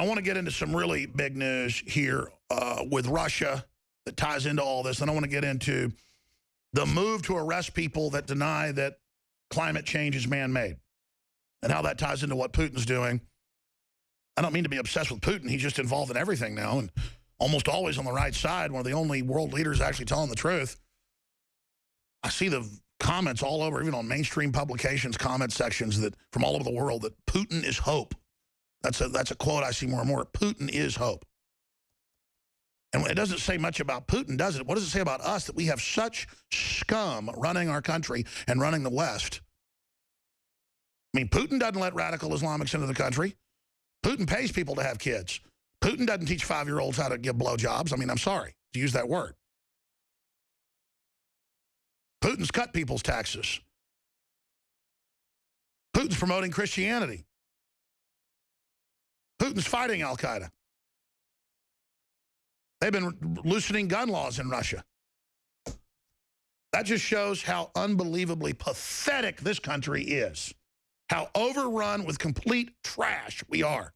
I want to get into some really big news here with Russia that ties into all this. And I want to get into the move to arrest people that deny that climate change is man-made and how that ties into what Putin's doing. I don't mean to be obsessed with Putin. He's just involved in everything now and almost always on the right side, one of the only world leaders actually telling the truth. I see the comments all over, even on mainstream publications, comment sections that from all over the world, that Putin is hope. That's a quote I see more and more. Putin is hope. And it doesn't say much about Putin, does it? What does it say about us that we have such scum running our country and running the West? I mean, Putin doesn't let radical Islamics into the country. Putin pays people to have kids. Putin doesn't teach 5-year-olds how to give blowjobs. I mean, I'm sorry to use that word. Putin's cut people's taxes. Putin's promoting Christianity. Putin's fighting al-Qaeda. They've been loosening gun laws in Russia. That just shows how unbelievably pathetic this country is. How overrun with complete trash we are.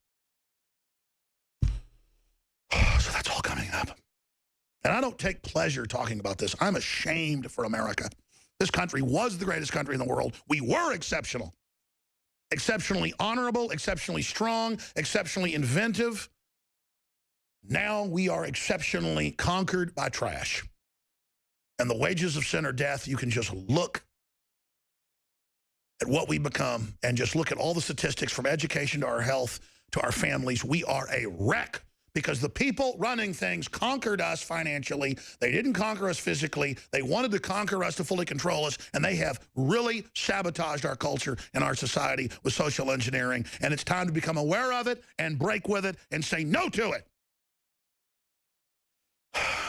So that's all coming up. And I don't take pleasure talking about this. I'm ashamed for America. This country was the greatest country in the world. We were exceptional. Exceptionally honorable, exceptionally strong, exceptionally inventive. Now we are exceptionally conquered by trash. And the wages of sin are death. You can just look at what we become and just look at all the statistics from education to our health to our families. We are a wreck because the people running things conquered us financially. They didn't conquer us physically. They wanted to conquer us to fully control us, and they have really sabotaged our culture and our society with social engineering. And it's time to become aware of it and break with it and say no to it.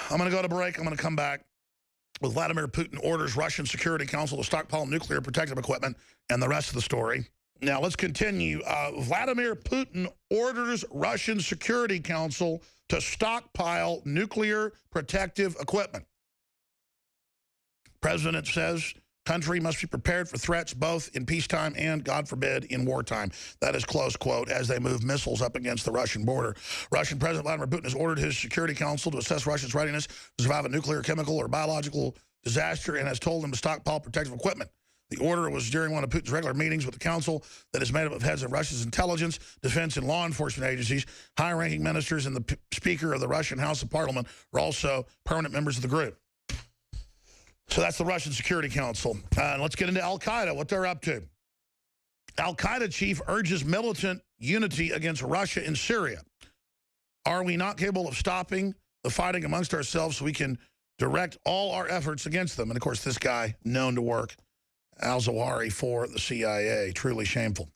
I'm going to go to break. I'm going to come back with Vladimir Putin orders Russian Security Council to stockpile nuclear protective equipment and the rest of the story. Now, let's continue. Vladimir Putin orders Russian Security Council to stockpile nuclear protective equipment. President says country must be prepared for threats both in peacetime and, God forbid, in wartime. That is close quote as they move missiles up against the Russian border. Russian President Vladimir Putin has ordered his Security Council to assess Russia's readiness to survive a nuclear, chemical, or biological disaster and has told them to stockpile protective equipment. The order was during one of Putin's regular meetings with the council that is made up of heads of Russia's intelligence, defense, and law enforcement agencies. High-ranking ministers and the Speaker of the Russian House of Parliament are also permanent members of the group. So that's the Russian Security Council. Let's get into al-Qaeda, what they're up to. Al-Qaeda chief urges militant unity against Russia in Syria. Are we not capable of stopping the fighting amongst ourselves so we can direct all our efforts against them? And, of course, this guy known to work al-Zawahiri for the CIA. Truly shameful.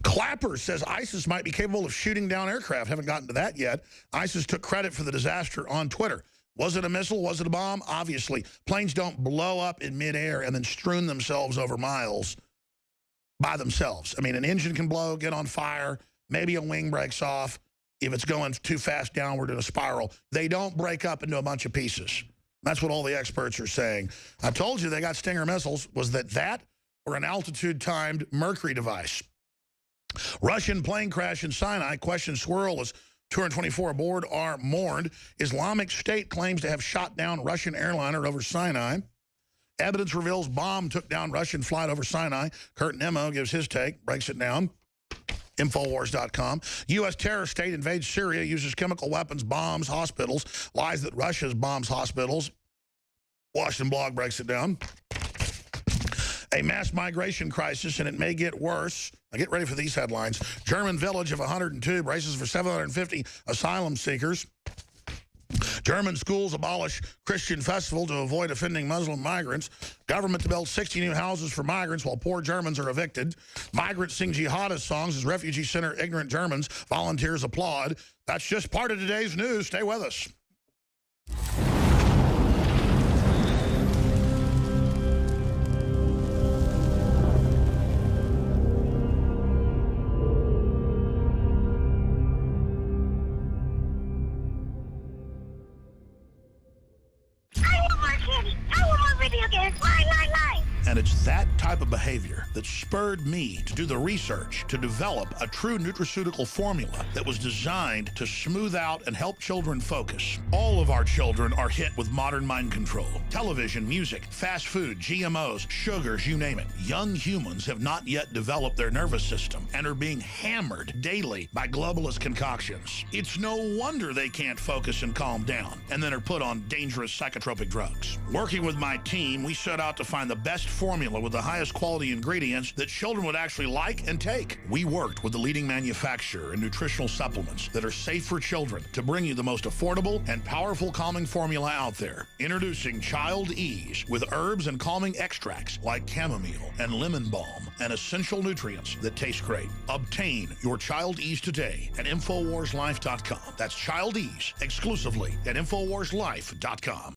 Clapper says ISIS might be capable of shooting down aircraft. Haven't gotten to that yet. ISIS took credit for the disaster on Twitter. Was it a missile? Was it a bomb? Obviously. Planes don't blow up in midair and then strewn themselves over miles by themselves. I mean, an engine can blow, get on fire. Maybe a wing breaks off if it's going too fast downward in a spiral. They don't break up into a bunch of pieces. That's what all the experts are saying. I told you they got Stinger missiles. Was that or an altitude-timed Mercury device? Russian plane crash in Sinai. Question swirl as 224 aboard are mourned. Islamic State claims to have shot down Russian airliner over Sinai. Evidence reveals bomb took down Russian flight over Sinai. Kurt Nemo gives his take, breaks it down. Infowars.com. U.S. terror state invades Syria, uses chemical weapons, bombs hospitals, lies that Russia's bombs hospitals. Washington Blog breaks it down. A mass migration crisis, and it may get worse. Now get ready for these headlines. German village of 102 braces for 750 asylum seekers. German schools abolish Christian festival to avoid offending Muslim migrants. Government to build 60 new houses for migrants while poor Germans are evicted. Migrants sing jihadist songs as refugee center ignorant Germans. Volunteers applaud. That's just part of today's news. Stay with us. And it's that type of behavior that spurred me to do the research to develop a true nutraceutical formula that was designed to smooth out and help children focus. All of our children are hit with modern mind control. Television, music, fast food, GMOs, sugars, you name it. Young humans have not yet developed their nervous system and are being hammered daily by globalist concoctions. It's no wonder they can't focus and calm down, and then are put on dangerous psychotropic drugs. Working with my team, we set out to find the best formula with the highest quality ingredients that children would actually like and take. We worked with the leading manufacturer in nutritional supplements that are safe for children to bring you the most affordable and powerful calming formula out there. Introducing Child Ease with herbs and calming extracts like chamomile and lemon balm and essential nutrients that taste great. Obtain your Child Ease today at InfoWarsLife.com. That's Child Ease exclusively at InfoWarsLife.com.